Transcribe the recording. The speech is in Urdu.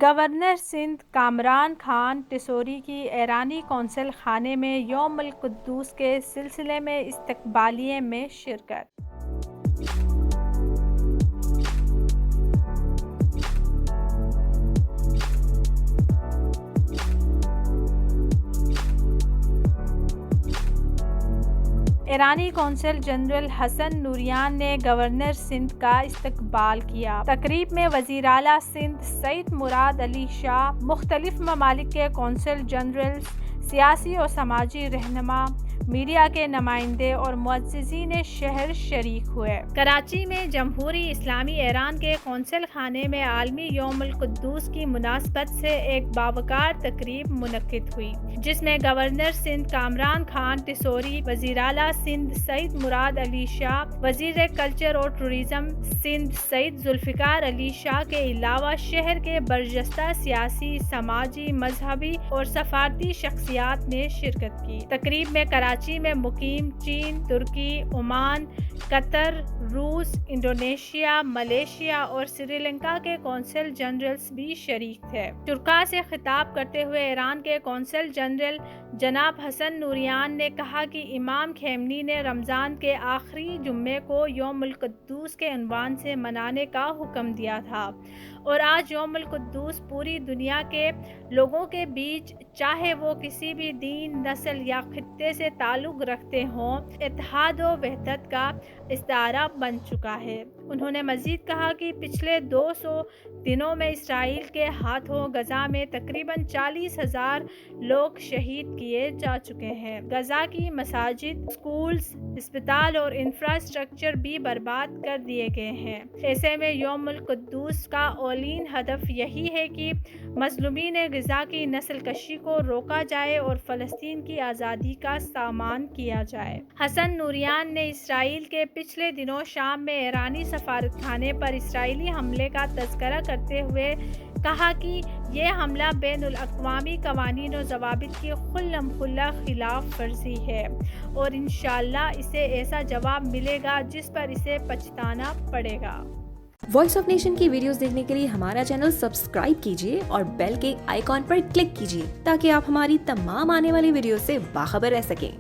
گورنر سندھ کامران خان ٹیسوری کی ایرانی قونصل خانے میں یوم القدس کے سلسلے میں استقبالیے میں شرکت۔ ایرانی قونصل جنرل حسن نوریان نے گورنر سندھ کا استقبال کیا۔ تقریب میں وزیر اعلیٰ سندھ سعید مراد علی شاہ، مختلف ممالک کے قونصل جنرل، سیاسی اور سماجی رہنما، میڈیا کے نمائندے اور معززین شہر شریک ہوئے۔ کراچی میں جمہوری اسلامی ایران کے قونصل خانے میں عالمی یوم القدس کی مناسبت سے ایک باوقار تقریب منعقد ہوئی، جس میں گورنر سندھ کامران خان ٹیسوری، وزیر اعلیٰ سندھ سعید مراد علی شاہ، وزیر کلچر اور ٹورازم سندھ سعید ذوالفقار علی شاہ کے علاوہ شہر کے برجستہ سیاسی، سماجی، مذہبی اور سفارتی شخصیات نے شرکت کی۔ تقریب میں کراچی میں مقیم چین، ترکی، عمان، قطر، روس، انڈونیشیا، ملائیشیا اور سری لنکا کے قونصل جنرلز بھی شریک تھے۔ شرکاء سے خطاب کرتے ہوئے ایران کے قونصل جنرل جناب حسن نوریان نے کہا کہ امام خمینی نے رمضان کے آخری جمعے کو یوم القدس کے عنوان سے منانے کا حکم دیا تھا، اور آج یوم القدس پوری دنیا کے لوگوں کے بیچ، چاہے وہ کسی بھی دین، نسل یا خطے سے تعلق رکھتے ہوں، اتحاد و وحدت کا استعارہ بن چکا ہے۔ انہوں نے مزید کہا کہ پچھلے 200 دنوں میں اسرائیل کے ہاتھوں غزہ میں تقریباً 40,000 لوگ شہید کیے جا چکے ہیں۔ غزہ کی مساجد، اسکولز، ہسپتال اور انفراسٹرکچر بھی برباد کر دیے گئے ہیں۔ ایسے میں یوم القدس کا اولین ہدف یہی ہے کہ مظلومین غزہ کی نسل کشی کو روکا جائے اور فلسطین کی آزادی کا سامان کیا جائے۔ حسن نوریان نے اسرائیل کے پچھلے دنوں شام میں ایرانی سفارت خانے پر اسرائیلی حملے کا تذکرہ کرتے ہوئے کہا کہ یہ حملہ بین الاقوامی قوانین و ضوابط کی خلم خلا خلاف ورزی ہے، اور انشاءاللہ اسے ایسا جواب ملے گا جس پر اسے پچھتانا پڑے گا۔ وائس آف نیشن کی ویڈیوز دیکھنے کے لیے ہمارا چینل سبسکرائب کیجیے اور بیل کے آئیکن پر کلک کیجیے تاکہ آپ ہماری تمام آنے والی ویڈیوز سے باخبر رہ سکیں۔